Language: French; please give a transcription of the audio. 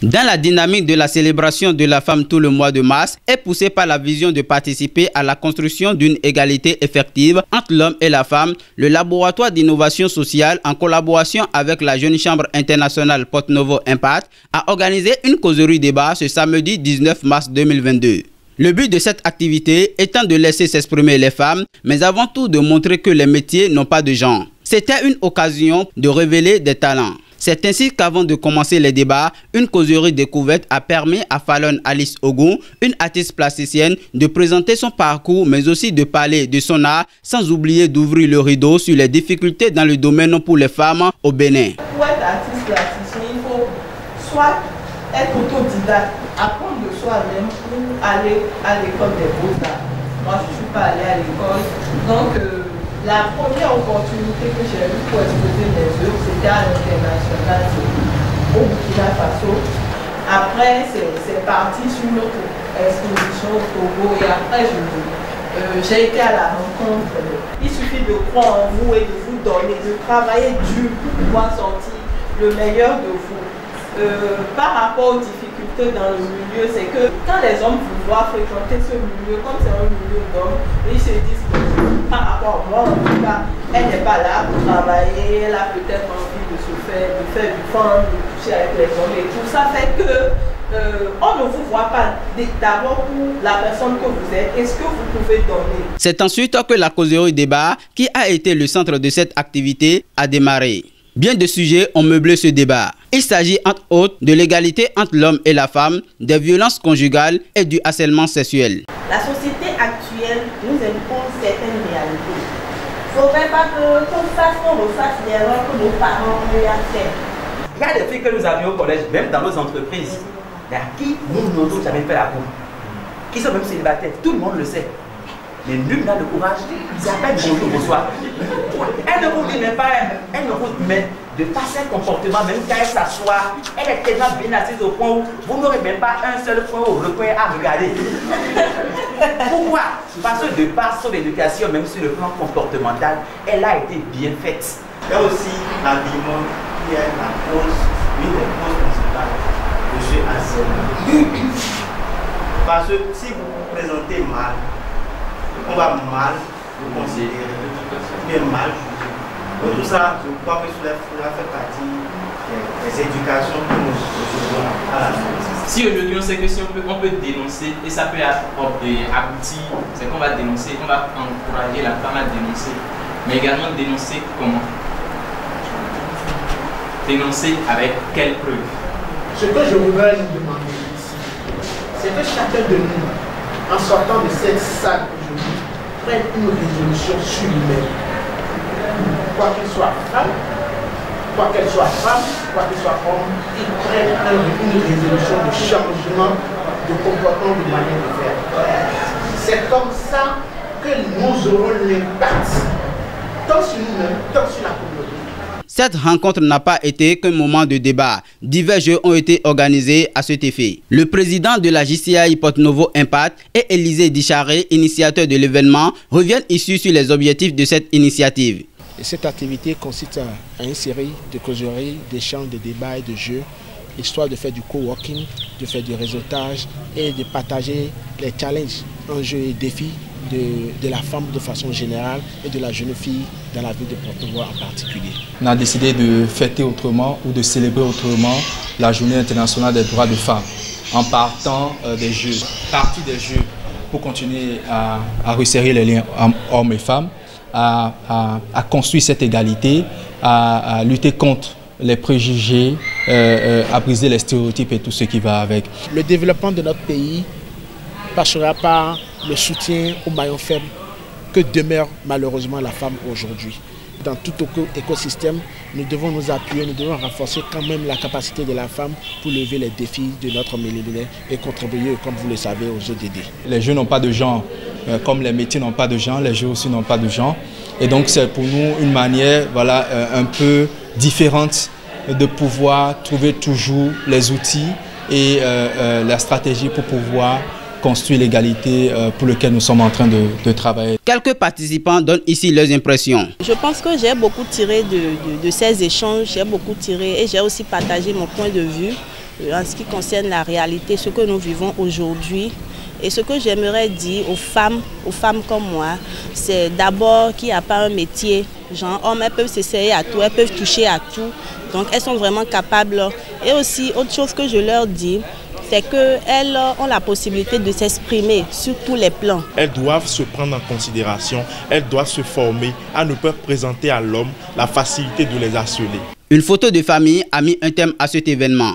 Dans la dynamique de la célébration de la femme tout le mois de mars, est poussée par la vision de participer à la construction d'une égalité effective entre l'homme et la femme, le laboratoire d'innovation sociale, en collaboration avec la Jeune Chambre internationale Porto Novo Impact, a organisé une causerie débat ce samedi 19 mars 2022. Le but de cette activité étant de laisser s'exprimer les femmes, mais avant tout de montrer que les métiers n'ont pas de genre. C'était une occasion de révéler des talents. C'est ainsi qu'avant de commencer les débats, une causerie découverte a permis à Fallon Alice Ogun, une artiste plasticienne, de présenter son parcours mais aussi de parler de son art sans oublier d'ouvrir le rideau sur les difficultés dans le domaine pour les femmes au Bénin. Pour être artiste plasticien, il faut soit être autodidacte, apprendre de soi-même ou aller à l'école des beaux-arts. Moi, je ne suis pas allée à l'école, donc la première opportunité que j'ai eue pour exposer mes œuvres, c'était à l'international au Burkina Faso. Après, c'est parti sur notre exposition au Togo et après, j'ai été à la rencontre. Il suffit de croire en vous et de vous donner, de travailler dur pour pouvoir sortir le meilleur de vous. Par rapport aux difficultés dans le milieu, c'est que quand les hommes vous voient fréquenter ce milieu, comme c'est un milieu d'hommes, ils se disent que par rapport à moi, en tout cas, elle n'est pas là pour travailler, elle a peut-être envie de faire du fun, de coucher avec les hommes et tout. Ça fait que on ne vous voit pas d'abord pour la personne que vous êtes et ce que vous pouvez donner. C'est ensuite que la causerie débat, qui a été le centre de cette activité, a démarré. Bien de sujets ont meublé ce débat. Il s'agit entre autres de l'égalité entre l'homme et la femme, des violences conjugales et du harcèlement sexuel. La société actuelle nous impose certaines réalités. Il ne faudrait pas qu'on refasse l'erreur que nos parents ont eu à faire. Il y a des filles que nous avions au collège, même dans nos entreprises, à qui nous n'osons jamais faire la cour, qui sont même célibataires, tout le monde le sait. Mais nul n'a le courage, ils appellent bonjour, bonsoir. Elle ne vous dit même pas, elle ne vous met de pas ses comportements, même quand elle s'assoit, elle est tellement bien assise au point où vous n'aurez même pas un seul point au recoin à regarder. Pourquoi? Parce que de par son éducation, même sur le plan comportemental, elle a été bien faite. Il y a aussi l'habillement qui est la cause, une des causes principales de ce harcèlement. Parce que si vous vous présentez mal, on va mal vous considérer, mais mal jugé. Donc tout ça, je crois que cela fait partie des éducations que nous recevons à la société. Si aujourd'hui on sait que si on peut dénoncer, et ça peut aboutir, c'est qu'on va dénoncer, on va encourager la femme à dénoncer, mais également dénoncer comment? Dénoncer avec quelle preuve? Ce que je voudrais nous demander ici, c'est que chacun de nous, en sortant de cette salle aujourd'hui, prenne une résolution sur lui-même. Quoi qu'il soit femme, quoi qu'elle soit femme, quoi qu'il soit homme, il prenne une résolution de changement de comportement, de manière de faire. C'est comme ça que nous aurons l'impact, tant sur nous-mêmes, tant sur la communauté. Cette rencontre n'a pas été qu'un moment de débat. Divers jeux ont été organisés à cet effet. Le président de la JCI Porto Novo Impact et Élisée Dicharé, initiateur de l'événement, reviennent ici sur les objectifs de cette initiative. Et cette activité consiste à une série de causeries, d'échanges, de débats et de jeux, histoire de faire du coworking, de faire du réseautage et de partager les challenges, enjeux et défis de la femme de façon générale et de la jeune fille dans la ville de Porto Novo en particulier. On a décidé de fêter autrement ou de célébrer autrement la Journée internationale des droits des femmes en partant des jeux. Partie des jeux pour continuer à resserrer les liens hommes et femmes, à construire cette égalité, à lutter contre les préjugés, à briser les stéréotypes et tout ce qui va avec. Le développement de notre pays passera par le soutien aux maillons faibles que demeure malheureusement la femme aujourd'hui. Dans tout écosystème, nous devons nous appuyer, nous devons renforcer quand même la capacité de la femme pour lever les défis de notre millénaire et contribuer, comme vous le savez, aux ODD. Les jeux n'ont pas de genre, comme les métiers n'ont pas de genre, les jeux aussi n'ont pas de genre. Et donc c'est pour nous une manière un peu différente de pouvoir trouver toujours les outils et la stratégie pour pouvoir construire l'égalité pour laquelle nous sommes en train de travailler. Quelques participants donnent ici leurs impressions. Je pense que j'ai beaucoup tiré de ces échanges, j'ai beaucoup tiré et j'ai aussi partagé mon point de vue en ce qui concerne la réalité, ce que nous vivons aujourd'hui. Et ce que j'aimerais dire aux femmes comme moi, c'est d'abord qu'il n'y a pas un métier. Genre, hommes, elles peuvent s'essayer à tout, elles peuvent toucher à tout. Donc, elles sont vraiment capables. Et aussi, autre chose que je leur dis, c'est qu'elles ont la possibilité de s'exprimer sur tous les plans. Elles doivent se prendre en considération, elles doivent se former à ne pas présenter à l'homme la facilité de les harceler. Une photo de famille a mis un thème à cet événement.